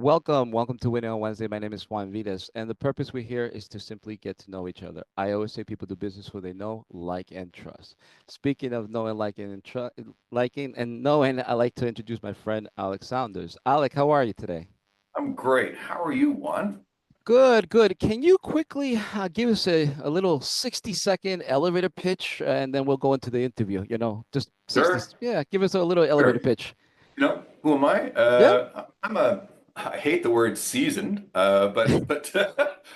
welcome to Winning on Wednesday. My name is Juan Vitas, and the purpose we're here is to simply get to know each other. I always say people do business who they know, like, and trust. Speaking of knowing, liking, and knowing, I like to introduce my friend Alec Saunders. Alec, how are you today? I'm great. How are you, Juan? Good, good. Can you quickly give us a little 60-second elevator pitch, and then we'll go into the interview? Just 60. Sure. Yeah, give us a little elevator Sure. pitch. Who am I? Yeah. I hate the word seasoned, but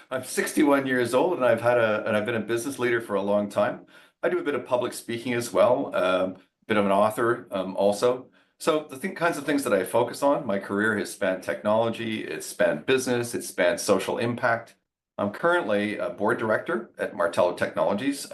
I'm 61 years old and I've been a business leader for a long time. I do a bit of public speaking as well, bit of an author, also. So kinds of things that I focus on, my career has spanned technology, it's spanned business, it's spanned social impact. I'm currently a board director at Martello Technologies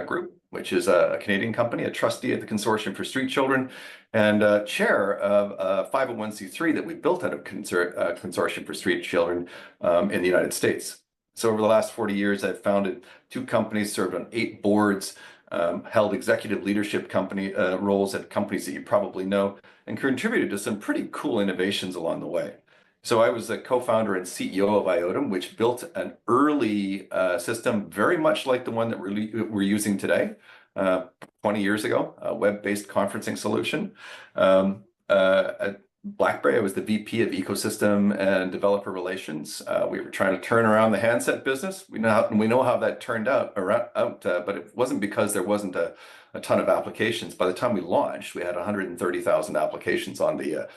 Group, which is a Canadian company, a trustee at the Consortium for Street Children, and chair of a 501c3 that we built out of Consortium for Street Children in the United States. So over the last 40 years, I've founded two companies, served on 8 boards, held executive leadership company roles at companies that you probably know, and contributed to some pretty cool innovations along the way. So I was the co-founder and CEO of IOTM, which built an early system very much like the one that we're using today, uh, 20 years ago, a web-based conferencing solution. At BlackBerry, I was the VP of Ecosystem and Developer Relations. We were trying to turn around the handset business. We know how that turned out, but it wasn't because there wasn't a ton of applications. By the time we launched, we had 130,000 applications on the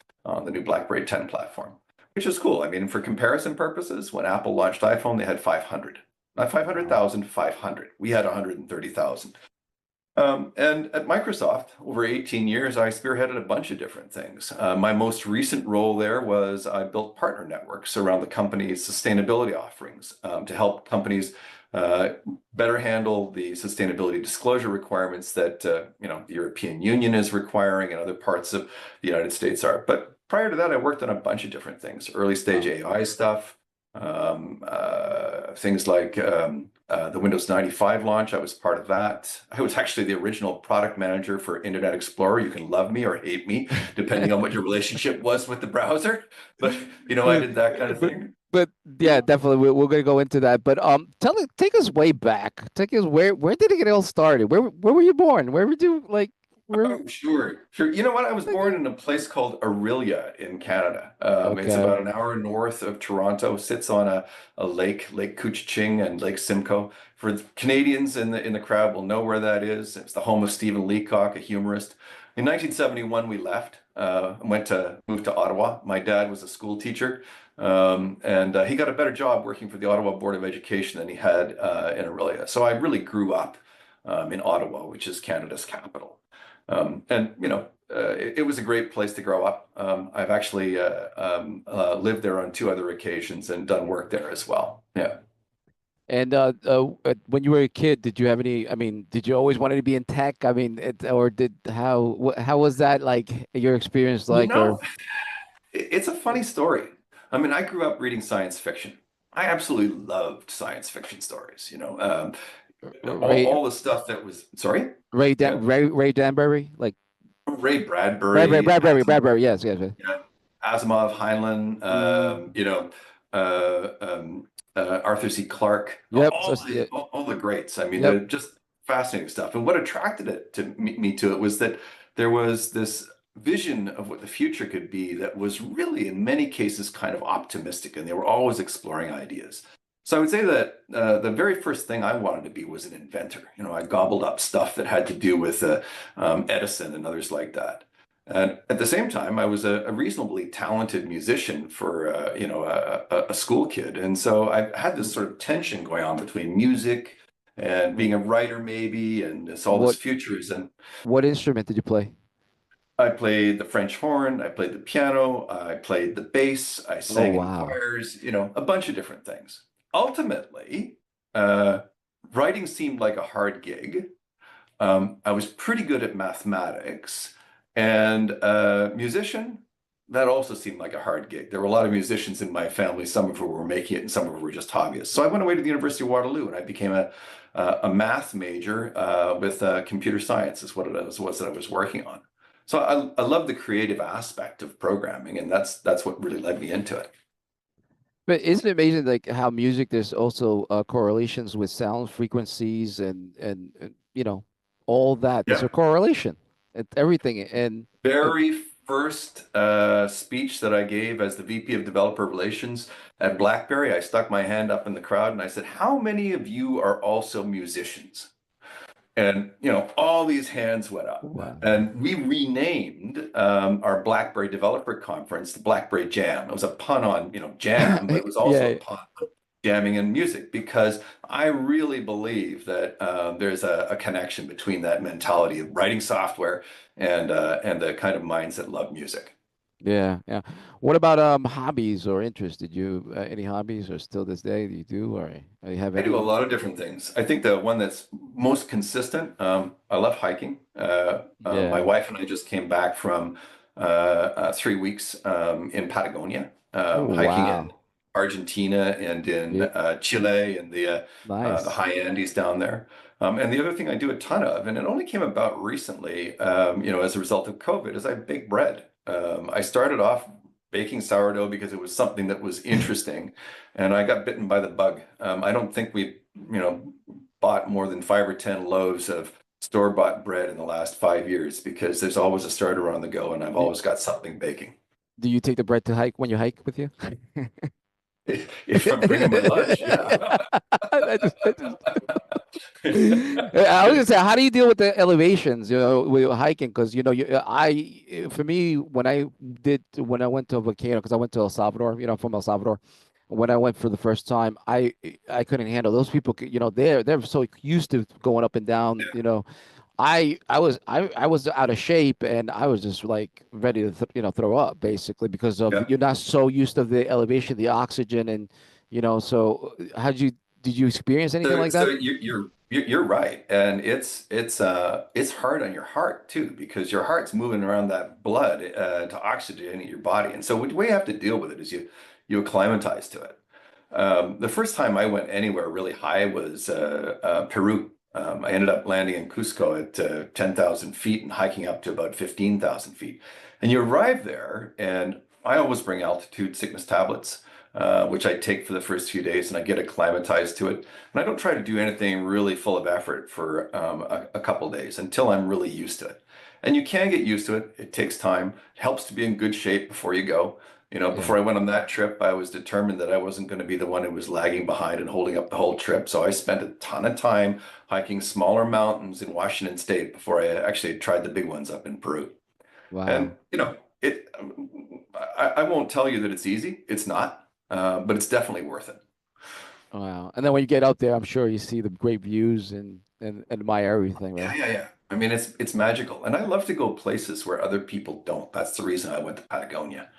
new BlackBerry 10 platform, which is cool. I mean, for comparison purposes, when Apple launched iPhone, they had 500. Not 500,000, 500. We had 130,000. And at Microsoft, over 18 years, I spearheaded a bunch of different things. My most recent role there was I built partner networks around the company's sustainability offerings to help companies better handle the sustainability disclosure requirements that the European Union is requiring and other parts of the United States are. But prior to that, I worked on a bunch of different things, early stage Wow. AI stuff, things like the Windows 95 launch. I was part of that. I was actually the original product manager for Internet Explorer. You can love me or hate me, depending on what your relationship was with the browser. But I But, did that kind of but, thing. but yeah, definitely we're gonna go into that. But take us way back. Take us where did it get all started? Where were you born? Where were you like where? Oh, sure, sure. You know what? I was born in a place called Orillia in Canada. It's Okay. about an hour north of Toronto. Sits on a lake, Lake Couchiching and Lake Simcoe. For the Canadians in the crowd will know where that is. It's the home of Stephen Leacock, a humorist. In 1971, we left. Moved to Ottawa. My dad was a school teacher, and he got a better job working for the Ottawa Board of Education than he had in Orillia. So I really grew up in Ottawa, which is Canada's capital. It was a great place to grow up. I've actually lived there on 2 other occasions and done work there as well. Yeah. And when you were a kid, did you have any? I mean, did you always wanted to be in tech? I mean, or did how was that like your experience You like? Or know, it's a funny story. I mean, I grew up reading science fiction. I absolutely loved science fiction stories. Ray All the stuff that was, sorry? Yeah. Ray Danbury, like Ray Bradbury, Bradbury. Yes, yes, yes. yeah, Asimov, Heinlein, Mm, Arthur C. Clarke, yep. So, yeah, all the greats. I mean, yep. they're just fascinating stuff. And what attracted it to me to it was that there was this vision of what the future could be that was really, in many cases, kind of optimistic, and they were always exploring ideas. So I would say that the very first thing I wanted to be was an inventor. I gobbled up stuff that had to do with Edison and others like that. And at the same time, I was a reasonably talented musician for a school kid, and so I had this sort of tension going on between music and being a writer, maybe, and it's all this What futurism. what instrument did you play? I played the French horn, I played the piano, I played the bass, I Oh sang in wow. choirs, a bunch of different things. Ultimately, uh, writing seemed like a hard gig. I was pretty good at mathematics, and musician, that also seemed like a hard gig. There were a lot of musicians in my family, some of who were making it and some of who were just hobbyists. So I went away to the University of Waterloo and I became a math major with computer science is what was that I was working on. So I love the creative aspect of programming, and that's what really led me into it. But isn't it amazing like how music there's also correlations with sound frequencies and all that. There's Yeah. a correlation. Everything and Very first speech that I gave as the VP of Developer Relations at BlackBerry, I stuck my hand up in the crowd and I said, "How many of you are also musicians?" And all these hands went up, wow. and we renamed our BlackBerry Developer Conference the BlackBerry Jam. It was a pun on jam, but it was also a Yeah, pun on jamming in music because I really believe that there's a connection between that mentality of writing software and the kind of minds that love music. yeah, yeah. What about hobbies or interests? Did you any hobbies or still this day do you do or you have I do a any? lot of different things. I think the one that's most consistent, I love hiking. My Yeah. wife and I just came back from 3 weeks in Patagonia, Oh hiking in wow. Argentina and in Yeah, Chile and the nice. high Andes down there. And the other thing I do a ton of, and it only came about recently, as a result of COVID, is I bake bread. I started off baking sourdough because it was something that was interesting and I got bitten by the bug. I don't think we, bought more than 5 or 10 loaves of store-bought bread in the last 5 years because there's always a starter on the go, and I've Do, always got something baking. do you take the bread to hike when you hike with you? If I'm bringing my lunch, yeah. I just I was gonna say, how do you deal with the elevations, with hiking? Because for me, when I went to a volcano, because I went to El Salvador, from El Salvador, when I went for the first time, I couldn't handle those people. They're so used to going up and down. I was out of shape and I was just like ready to throw up basically because of Yeah. you're not so used to the elevation, the oxygen, and so how did you experience anything So, like so that? you're right, and it's hard on your heart too because your heart's moving around that blood to oxygenate your body, and so what we have to deal with it is you acclimatize to it. The first time I went anywhere really high was Peru. I ended up landing in Cusco at 10,000 feet and hiking up to about 15,000 feet. And you arrive there, and I always bring altitude sickness tablets, which I take for the first few days, and I get acclimatized to it. And I don't try to do anything really full of effort for a couple days until I'm really used to it. And you can get used to it. It takes time. It helps to be in good shape before you go. Yeah. Before I went on that trip, I was determined that I wasn't going to be the one who was lagging behind and holding up the whole trip. So I spent a ton of time hiking smaller mountains in Washington State before I actually tried the big ones up in Peru. And, Wow. I won't tell you that it's easy. It's not, but it's definitely worth it. Wow. And then when you get out there, I'm sure you see the great views and admire everything, Yeah, right? yeah, yeah. I mean, it's magical. And I love to go places where other people don't. That's the reason I went to Patagonia.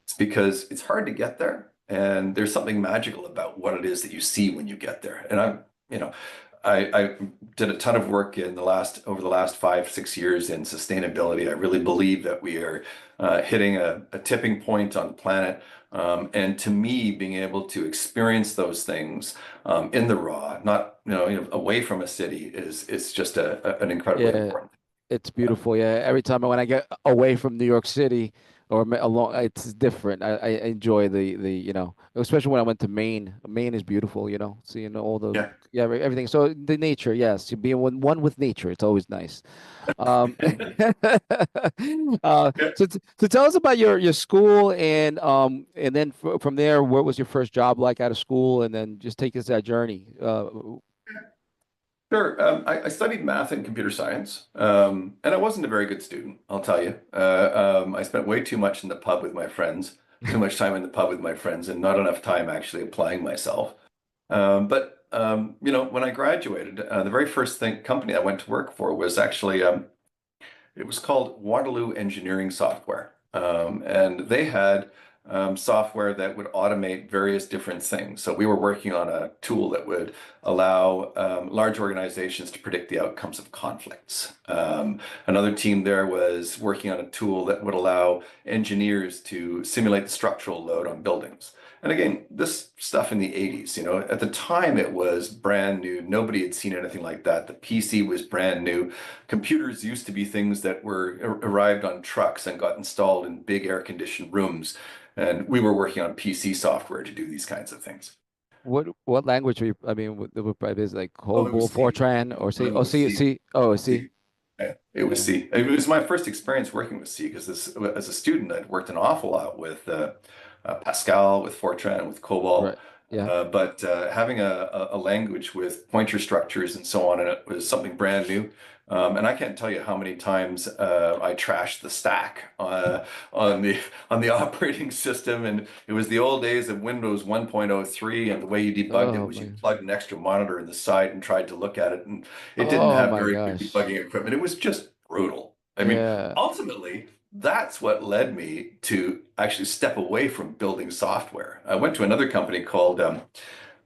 It's because it's hard to get there, and there's something magical about what it is that you see when you get there. And you know, I did a ton of work over the last 5, 6 years in sustainability. I really believe that we are hitting a tipping point on the planet. And to me, being able to experience those things in the raw, not away from a city, is just an incredibly Yeah, important it's thing. beautiful. Yeah, every time when I get away from New York City or along, it's different. I enjoy especially when I went to Maine. Maine is beautiful, seeing all the Yeah. yeah everything. So the nature, yes, to be one with nature, it's always nice. Um, Yeah. so tell us about your school and then from there, what was your first job like out of school, and then just take us that journey. Sure. I studied math and computer science, and I wasn't a very good student, I'll tell you. I spent way too much in the pub with my friends, too much time in the pub with my friends, and not enough time actually applying myself. But when I graduated, the very first company I went to work for was actually it was called Waterloo Engineering Software. And they had software that would automate various different things. So we were working on a tool that would allow large organizations to predict the outcomes of conflicts. Another team there was working on a tool that would allow engineers to simulate the structural load on buildings. And again, this stuff in the 80s, at the time it was brand new. Nobody had seen anything like that. The PC was brand new. Computers used to be things that arrived on trucks and got installed in big air-conditioned rooms. And we were working on PC software to do these kinds of things. What language were you, I mean, is like Oh, it COBOL, was C. Fortran, or C? No, it Oh, was C, C. C. Oh, C. C. Yeah, it was Yeah. C. It was my first experience working with C because as a student, I'd worked an awful lot with Pascal, with Fortran, with COBOL. Right. Yeah. But having a language with pointer structures and so on, and it was something brand new. And I can't tell you how many times I trashed the stack on the on the operating system. And it was the old days of Windows 1.03, and the way you debugged it Oh was you my. plugged an extra monitor in the side and tried to look at it, and it didn't Oh have my very good gosh. debugging equipment. It was just brutal. I mean, Yeah. ultimately, that's what led me to actually step away from building software. I went to another company called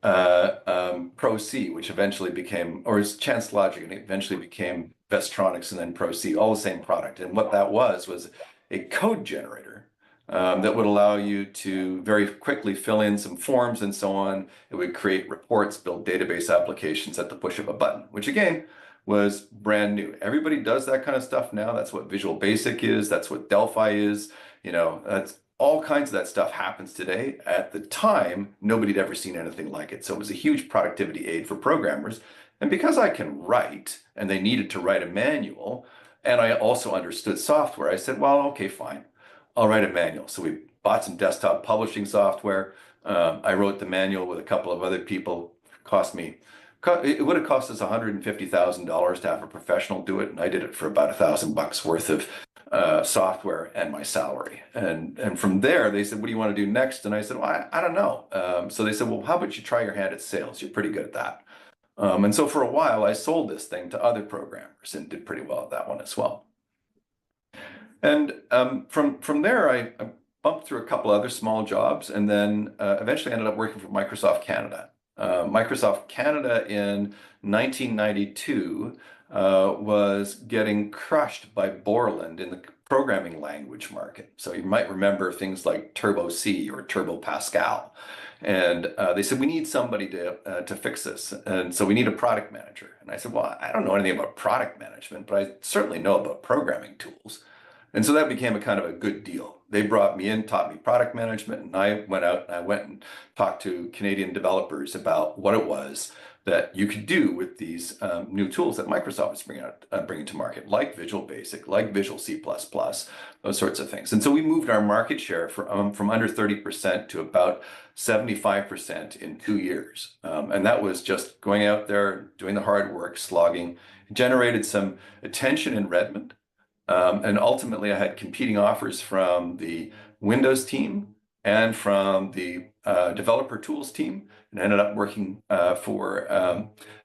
Pro C, which eventually became, or is Chance Logic, and it eventually became Vestronics and then Pro C, all the same product. And what that was a code generator that would allow you to very quickly fill in some forms and so on. It would create reports, build database applications at the push of a button, which again was brand new. Everybody does that kind of stuff now. That's what Visual Basic is. That's what Delphi is. That's all kinds of that stuff happens today. At the time, nobody had ever seen anything like it. So it was a huge productivity aid for programmers. And because I can write and they needed to write a manual, and I also understood software, I said, well, okay, fine. I'll write a manual. So we bought some desktop publishing software. I wrote the manual with a couple of other people. Cost me, it would have cost us $150,000 to have a professional do it, and I did it for about $1,000 worth of software and my salary. And from there, they said, "What do you want to do next?" And I said, "Well, I don't know." So they said, "Well, how about you try your hand at sales? You're pretty good at that." And so for a while, I sold this thing to other programmers and did pretty well at that one as well. And from there, I bumped through a couple other small jobs, and then eventually ended up working for Microsoft Canada. Microsoft Canada in 1992 was getting crushed by Borland in the programming language market. So you might remember things like Turbo C or Turbo Pascal. And they said, we need somebody to fix this. And so we need a product manager. And I said, well, I don't know anything about product management, but I certainly know about programming tools. And so that became a kind of a good deal. They brought me in, taught me product management, and I went out and I went and talked to Canadian developers about what it was that you could do with these new tools that Microsoft was bringing to market, like Visual Basic, like Visual C++, those sorts of things. And so we moved our market share from under 30% to about 75% in 2 years. And that was just going out there, doing the hard work, slogging. It generated some attention in Redmond. And ultimately, I had competing offers from the Windows team and from the developer tools team, and ended up working for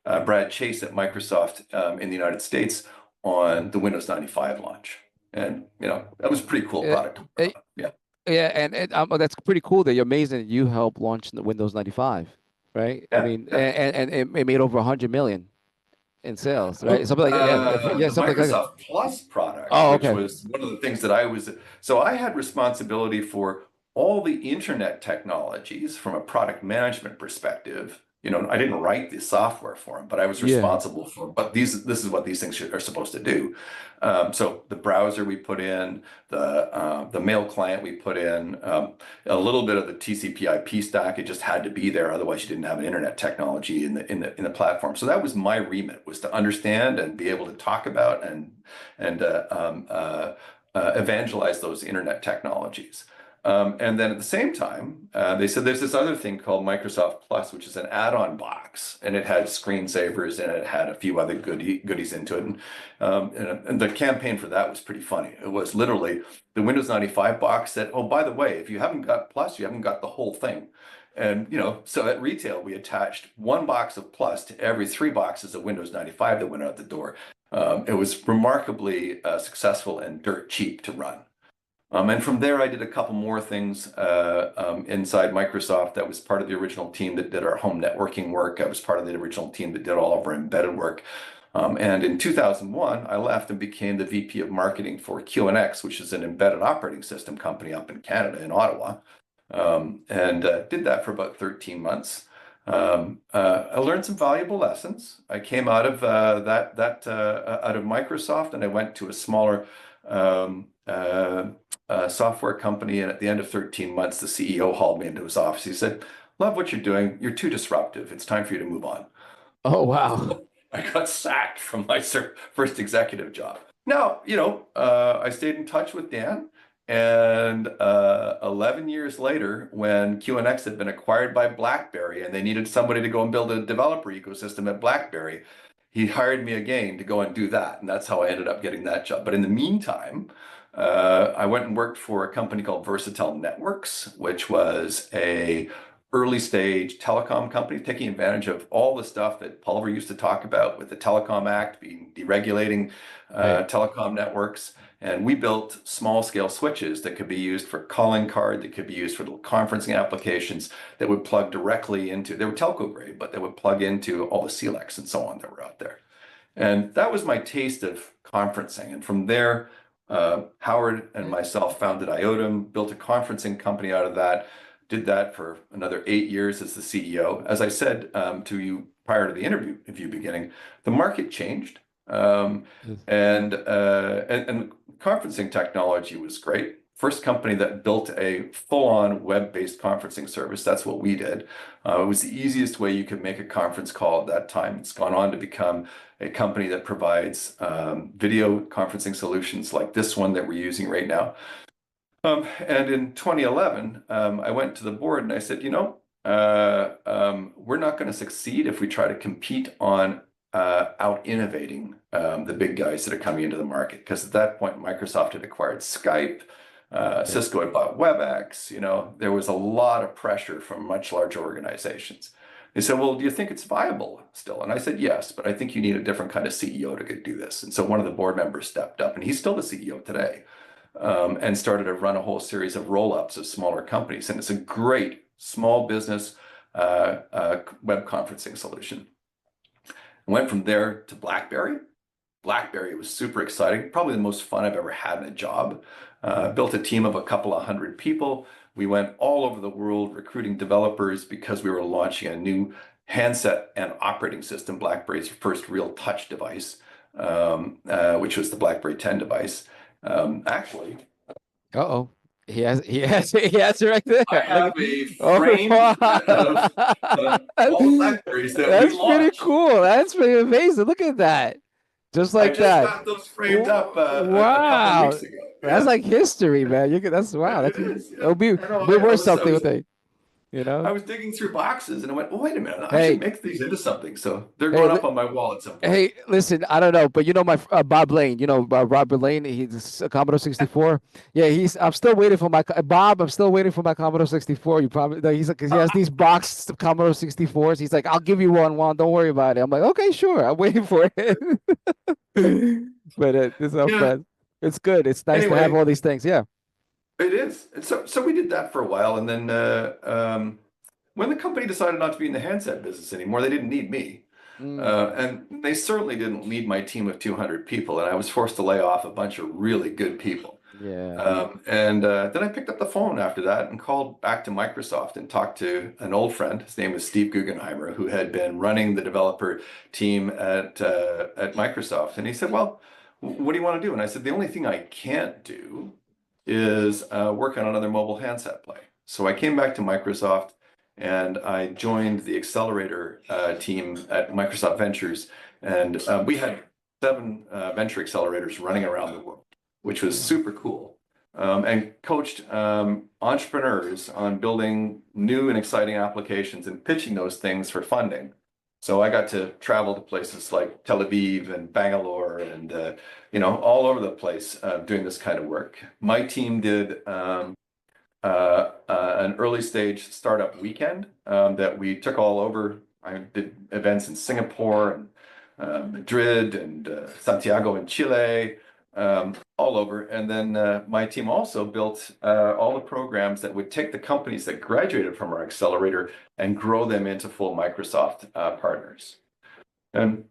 Brad Chase at Microsoft in the United States on the Windows 95 launch. And that was a pretty cool Uh, product. uh, Yeah. yeah, and that's pretty cool that you're amazing that you helped launch the Windows 95, right? I Yeah. mean, Yeah. and it made over 100 million in sales, right? Oh, Something like that. Yeah, yeah, the something like that. Microsoft Plus product, Oh, which okay. was one of the things that so I had responsibility for all the internet technologies from a product management perspective. I didn't write the software for them, but I was Yeah. responsible for, but this is what these things are supposed to do. So the browser we put in, the mail client we put in, a little bit of the TCP/IP stack. It just had to be there, otherwise you didn't have an internet technology in the platform. So that was my remit, was to understand and be able to talk about and evangelize those internet technologies. And then at the same time, they said there's this other thing called Microsoft Plus, which is an add-on box, and it had screensavers and it had a few other goodies into it. And the campaign for that was pretty funny. It was literally the Windows 95 box said, "Oh, by the way, if you haven't got Plus, you haven't got the whole thing." And so at retail, we attached one box of Plus to every 3 boxes of Windows 95 that went out the door. It was remarkably successful and dirt cheap to run. And from there, I did a couple more things inside Microsoft. That was part of the original team that did our home networking work. I was part of the original team that did all of our embedded work. And in 2001, I left and became the VP of marketing for QNX, which is an embedded operating system company up in Canada, in Ottawa. And did that for about 13 months. I learned some valuable lessons. I came out of out of Microsoft, and I went to a smaller software company. And at the end of 13 months, the CEO hauled me into his office. He said, "Love what you're doing. You're too disruptive. It's time for you to move on." Oh, wow. I got sacked from my first executive job. Now, I stayed in touch with Dan, and 11 years later, when QNX had been acquired by BlackBerry and they needed somebody to go and build a developer ecosystem at BlackBerry, he hired me again to go and do that. And that's how I ended up getting that job. But in the meantime, I went and worked for a company called Versatile Networks, which was a early stage telecom company taking advantage of all the stuff that Pulver used to talk about with the Telecom Act being deregulating Right. telecom networks. And we built small scale switches that could be used for calling card, that could be used for little conferencing applications that would plug directly into, they were telco grade, but they would plug into all the CLECs and so on that were out there. And that was my taste of conferencing. And from there, Howard and myself founded IOTM, built a conferencing company out of that, did that for another 8 years as the CEO. As I said to you prior to the interview beginning, the market changed. Yes. And conferencing technology was great. First company that built a full-on web-based conferencing service. That's what we did. It was the easiest way you could make a conference call at that time. It's gone on to become a company that provides video conferencing solutions like this one that we're using right now. And in 2011, I went to the board and I said, we're not going to succeed if we try to compete on out innovating the big guys that are coming into the market. Because at that point, Microsoft had acquired Skype, Yeah. Cisco had bought WebEx. There was a lot of pressure from much larger organizations. They said, "Well, do you think it's viable still?" And I said, "Yes, but I think you need a different kind of CEO to do this." And so one of the board members stepped up, and he's still the CEO today, and started to run a whole series of roll-ups of smaller companies. And it's a great small business web conferencing solution. Went from there to BlackBerry. BlackBerry was super exciting, probably the most fun I've ever had in a job. Built a team of a couple of hundred people. We went all over the world recruiting developers because we were launching a new handset and operating system, BlackBerry's first real touch device, which was the BlackBerry 10 device. Actually, Uh-oh. He has it right I there. Look have at, a oh, frame of wow. all the BlackBerries that we That's pretty launched. cool. That's pretty amazing. Look at that. Just I like just that. got those framed up a couple of Wow. weeks ago. That's Yeah, like history, man. That's wow. it That's is. Yeah, it'll be I know. be I worth was, I something with was, it, you I know? was digging through boxes, and I went, "Oh, wait a minute! I should Hey, make these into something." So they're hey, going up on my wall at some point. hey, listen, I don't know, but my Bob Lane, Robert Lane, he's a Commodore 64. Yeah, I'm still waiting for my Bob. I'm still waiting for my Commodore 64. You probably no, he's like, 'cause he has these boxed Commodore 64s. He's like, I'll give you one, Juan. Don't worry about it. I'm like, okay, sure. I'm waiting for it. But this is Yeah. fun. It's good. It's nice to have Anyway, all these things. Yeah. it is. And so we did that for a while, and then when the company decided not to be in the handset business anymore, they didn't need me. Mm, And they certainly didn't need my team of 200 people, and I was forced to lay off a bunch of really good people. yeah. And then I picked up the phone after that and called back to Microsoft and talked to an old friend. His name was Steve Guggenheimer, who had been running the developer team at Microsoft. And he said, "Well, what do you want to do?" And I said, "The only thing I can't do is work on another mobile handset play." So I came back to Microsoft and I joined the accelerator team at Microsoft Ventures. And we had 7 venture accelerators running around the world, which was Wow. super cool. And coached entrepreneurs on building new and exciting applications and pitching those things for funding. So I got to travel to places like Tel Aviv and Bangalore and all over the place doing this kind of work. My team did an early stage startup weekend that we took all over. I did events in Singapore and Madrid and Santiago in Chile, all over. And then my team also built all the programs that would take the companies that graduated from our accelerator and grow them into full Microsoft partners. And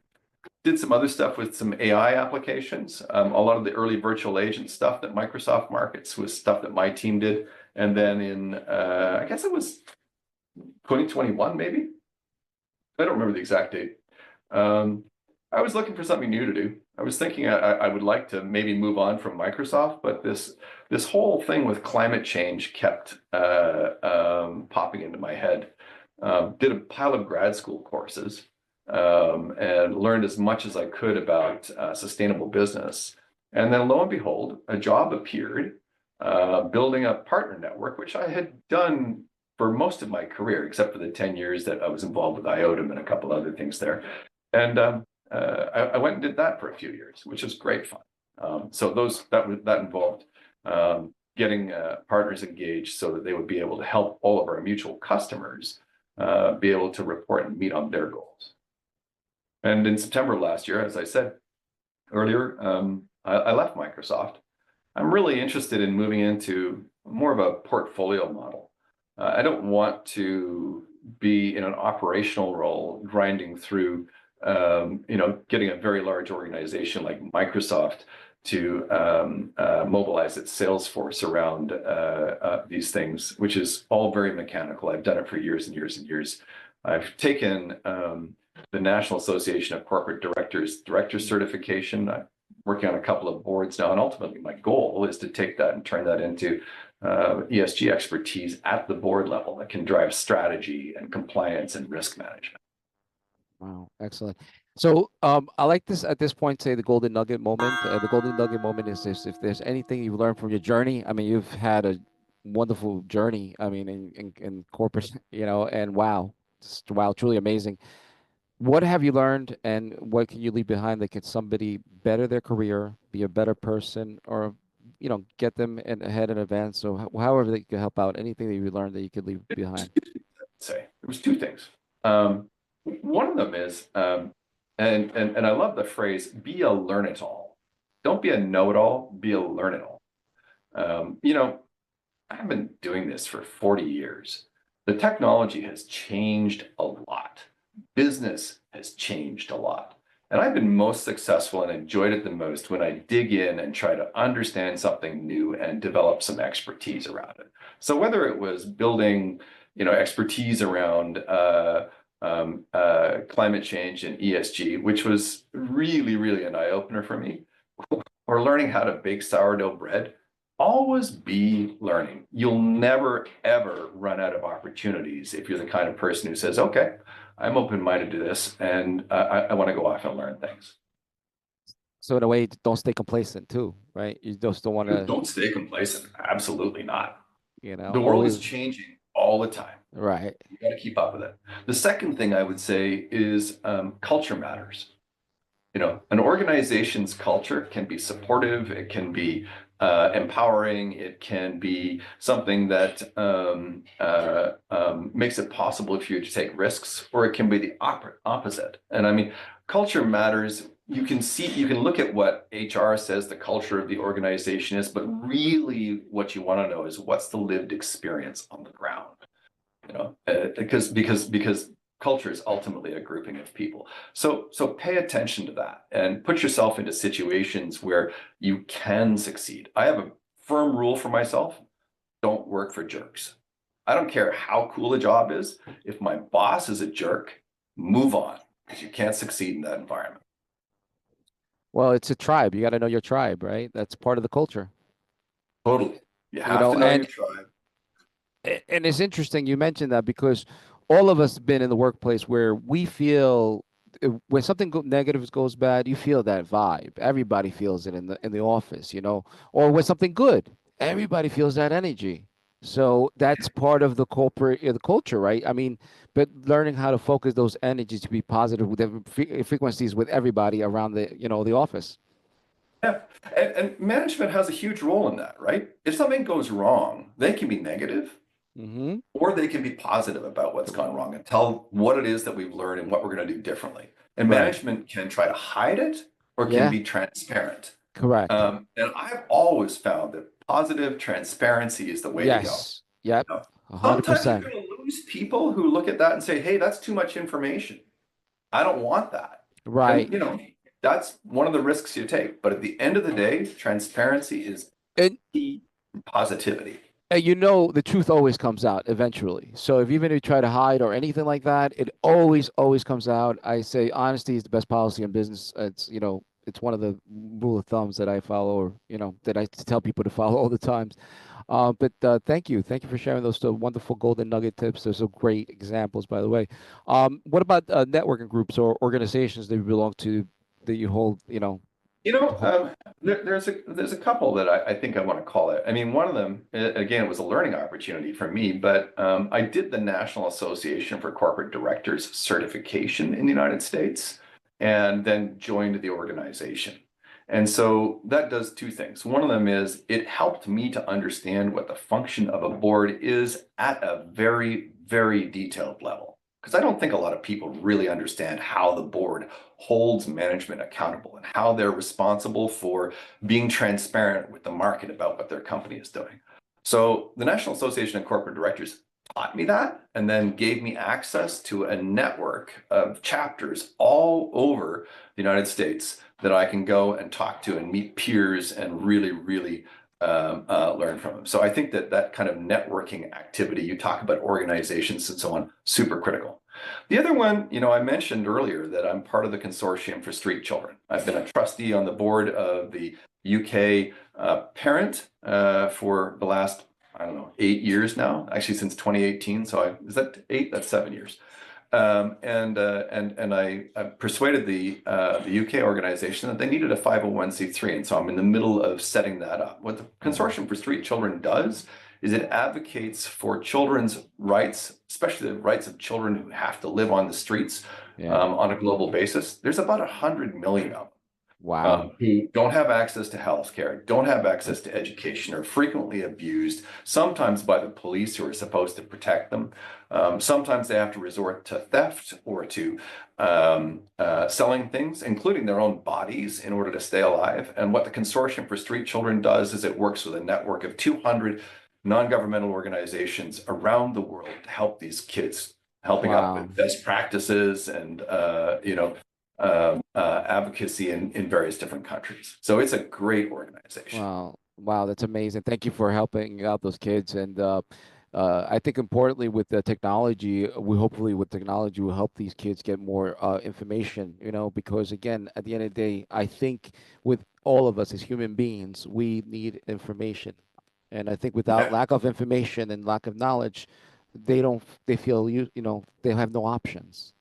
did some other stuff with some AI applications. A lot of the early virtual agent stuff that Microsoft markets was stuff that my team did. And then in, I guess it was 2021, maybe. I don't remember the exact date. Um, I was looking for something new to do. I was thinking I would like to maybe move on from Microsoft, but this whole thing with climate change kept popping into my head. Did a pile of grad school courses and learned as much as I could about sustainable business. And then lo and behold, a job appeared building a partner network, which I had done for most of my career, except for the 10 years that I was involved with IOTM and a couple other things there. And I went and did that for a few years, which was great fun. So that involved getting partners engaged so that they would be able to help all of our mutual customers be able to report and meet on their goals. And in September of last year, as I said earlier, I left Microsoft. I'm really interested in moving into more of a portfolio model. I don't want to be in an operational role, grinding through, getting a very large organization like Microsoft to mobilize its sales force around these things, which is all very mechanical. I've done it for years and years and years. I've taken the National Association of Corporate Directors director certification. I'm working on a couple of boards now, and ultimately my goal is to take that and turn that into ESG expertise at the board level that can drive strategy and compliance and risk management. Wow, excellent. So I like this at this point, say the golden nugget moment. The golden nugget moment is this: if there's anything you've learned from your journey, I mean, you've had a wonderful journey. I mean, in corporate, and wow, just wow, truly amazing. What have you learned, and what can you leave behind that could somebody better their career, be a better person, or get them ahead in advance? So however that you could help out, anything that you learned that you could leave behind. Say there was two things. One of them is, and I love the phrase, be a learn-it-all. Don't be a know-it-all, be a learn-it-all. I've been doing this for 40 years. The technology has changed a lot. Business has changed a lot. And I've been most successful and enjoyed it the most when I dig in and try to understand something new and develop some expertise around it. So whether it was building, expertise around climate change and ESG, which was really, really an eye-opener for me, or learning how to bake sourdough bread, always be learning. You'll never, ever run out of opportunities if you're the kind of person who says, okay, I'm open-minded to this, and I want to go off and learn things. So in a way, don't stay complacent too, right? You just don't want to, Don't stay complacent. Absolutely not. The world is always changing all the time. right. You got to keep up with it. The second thing I would say is culture matters. An organization's culture can be supportive, it can be empowering, it can be something that makes it possible for you to take risks, or it can be the opposite. And I mean, culture matters. You can look at what HR says the culture of the organization is, but really what you want to know is what's the lived experience on the ground. Because culture is ultimately a grouping of people. So pay attention to that and put yourself into situations where you can succeed. I have a firm rule for myself: don't work for jerks. I don't care how cool a job is. If my boss is a jerk, move on, because you can't succeed in that environment. Well, it's a tribe. You got to know your tribe, right? That's part of the culture. Totally. You You have know, to know and your tribe. and it's interesting you mentioned that because all of us have been in the workplace where we feel when something negative goes bad, you feel that vibe. Everybody feels it in the office, or when something good, everybody feels that energy. So that's part of the corporate the culture, right? I mean, but learning how to focus those energies to be positive with frequencies with everybody around the office. Yeah. And management has a huge role in that, right? If something goes wrong, they can be negative, Mm-hmm. or they can be positive about what's gone wrong and tell what it is that we've learned and what we're going to do differently. And Right. management can try to hide it or can Yeah. be transparent. Correct. And I've always found that positive transparency is the way to go. Yes. Yep. You know, A hundred Sometimes you're percent. going to lose people who look at that and say, hey, that's too much information. I don't want that. Right. And, that's one of the risks you take. But at the end of the day, transparency is And key positivity. you know the truth always comes out eventually. So if even if you try to hide or anything like that, it always comes out. I say honesty is the best policy in business. It's it's one of the rule of thumbs that I follow, or that I tell people to follow all the times. But thank you for sharing those wonderful golden nugget tips. Those are great examples, by the way. What about networking groups or organizations that you belong to that you hold? You To know, hold. there's a couple that I think I want to call it. I mean, one of them, again, it was a learning opportunity for me, but I did the National Association for Corporate Directors certification in the United States and then joined the organization. And so that does two things. One of them is it helped me to understand what the function of a board is at a very, very detailed level. Because I don't think a lot of people really understand how the board holds management accountable and how they're responsible for being transparent with the market about what their company is doing. So the National Association of Corporate Directors taught me that and then gave me access to a network of chapters all over the United States that I can go and talk to and meet peers and really, really learn from them. So I think that that kind of networking activity, you talk about organizations and so on, super critical. The other one, I mentioned earlier that I'm part of the Consortium for Street Children. I've been a trustee on the board of the UK Parent for the last, I don't know, 8 years now, actually since 2018. So is that 8? That's 7 years. I persuaded the UK organization that they needed a 501(c)(3, and so I'm in the middle of setting that up. What the Mhm. Consortium for Street Children does is it advocates for children's rights, especially the rights of children who have to live on the streets Yeah. on a global basis. There's about 100 million of them Wow. who don't have access to health care, don't have access to education, are frequently abused, sometimes by the police who are supposed to protect them. Sometimes they have to resort to theft or to selling things, including their own bodies, in order to stay alive. And what the Consortium for Street Children does is it works with a network of 200 non-governmental organizations around the world to help these kids, helping out Wow. with best practices and advocacy in various different countries. So it's a great organization. Wow. Wow, that's amazing. Thank you for helping out those kids. And I think importantly with the technology, we hopefully with technology will help these kids get more information, because again, at the end of the day, I think with all of us as human beings, we need information. And I think without Yeah, lack of information and lack of knowledge, they feel they have no options.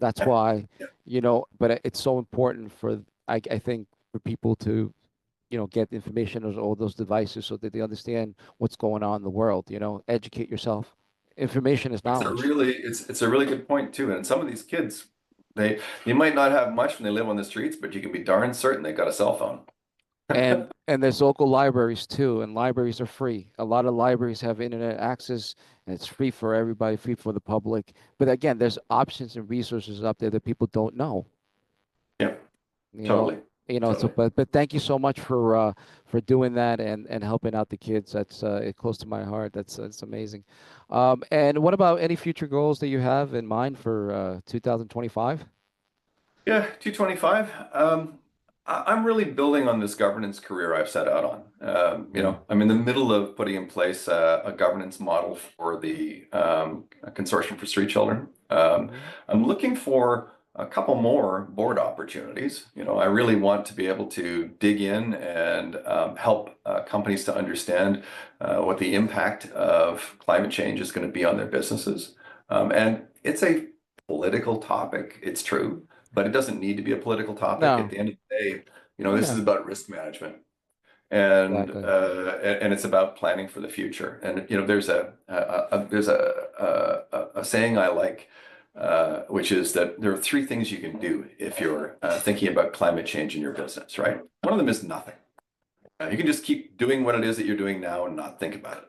That's yeah, why, yeah. but it's so important I think for people to get information on all those devices so that they understand what's going on in the world. Educate yourself. Information is knowledge. It's a really good point too. And some of these kids, they might not have much when they live on the streets, but you can be darn certain they got a cell phone. And there's local libraries too, and libraries are free. A lot of libraries have internet access, and it's free for everybody, free for the public. But again, there's options and resources up there that people don't know. Yeah, You know, totally, so totally. but thank you so much for doing that and helping out the kids. That's close to my heart. That's amazing. And what about any future goals that you have in mind for 2025? Yeah, 225. I'm really building on this governance career I've set out on. Yeah. I'm in the middle of putting in place a governance model for the Consortium for Street Children. Hmm. I'm looking for a couple more board opportunities. I really want to be able to dig in and help companies to understand what the impact of climate change is going to be on their businesses. And it's a political topic, it's true, but it doesn't need to be a political topic. At No. the end of the day, this is Yeah. about risk management Exactly. and it's about planning for the future. And there's a saying I like, which is that there are three things you can do if you're thinking about climate change in your business, right? One of them is nothing. You can just keep doing what it is that you're doing now and not think about it.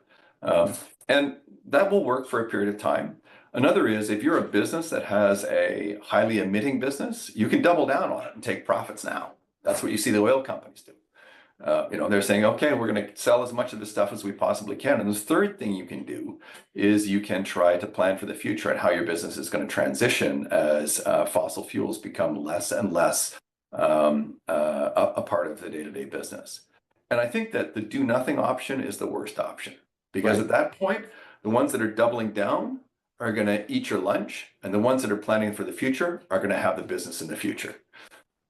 And that will work for a period of time. Another is if you're a business that has a highly emitting business, you can double down on it and take profits now. That's what you see the oil companies do. They're saying, okay, we're going to sell as much of this stuff as we possibly can. And the third thing you can do is you can try to plan for the future and how your business is going to transition as fossil fuels become less and less a part of the day-to-day business. And I think that the do nothing option is the worst option. Because Right. at that point, the ones that are doubling down are going to eat your lunch, and the ones that are planning for the future are going to have the business in the future.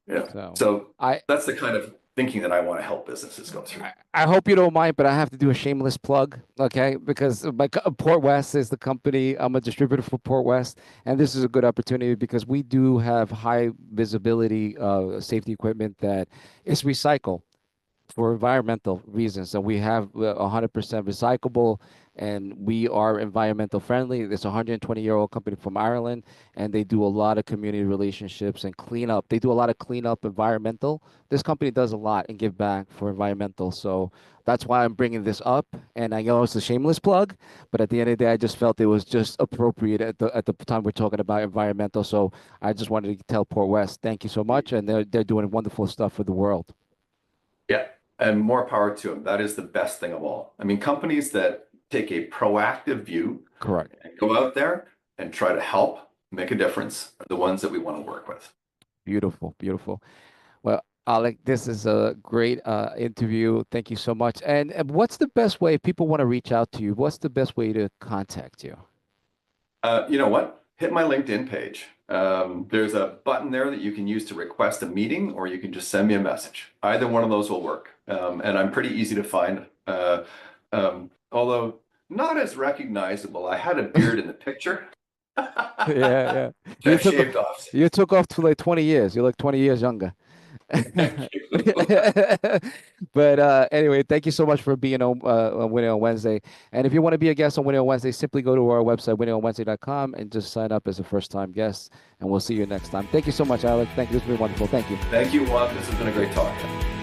Yeah. So So I, that's the kind of thinking that I want to help businesses go through. I hope you don't mind, but I have to do a shameless plug, okay? Because Port West is the company. I'm a distributor for Port West, and this is a good opportunity because we do have high visibility safety equipment that is recycled for environmental reasons. And we have 100% recyclable, and we are environmental friendly. It's a 120-year-old company from Ireland, and they do a lot of community relationships and cleanup. They do a lot of cleanup environmental. This company does a lot and give back for environmental. So that's why I'm bringing this up. And I know it's a shameless plug, but at the end of the day, I just felt it was just appropriate at the time we're talking about environmental. So I just wanted to tell Port West, thank you so much, and they're doing wonderful stuff for the world. Yeah, and more power to them. That is the best thing of all. I mean, companies that take a proactive view Correct. and go out there and try to help make a difference are the ones that we want to work with. Beautiful, beautiful. Well, Alec, this is a great interview. Thank you so much. And what's the best way if people want to reach out to you? What's the best way to contact you? You know what? Hit my LinkedIn page. There's a button there that you can use to request a meeting, or you can just send me a message. Either one of those will work. And I'm pretty easy to find. Although not as recognizable. I had a beard in the picture, Yeah, yeah. which You I've took shaved off you since. took off to like 20 years. You look 20 years younger. Thank you. But anyway, thank you so much for being on Winning on Wednesday. And if you want to be a guest on Winning on Wednesday, simply go to our website, winningonwednesday.com, and just sign up as a first-time guest. And we'll see you next time. Thank you so much, Alec. Thank you. This has been wonderful. Thank you. Thank you, Juan. This has been a great talk.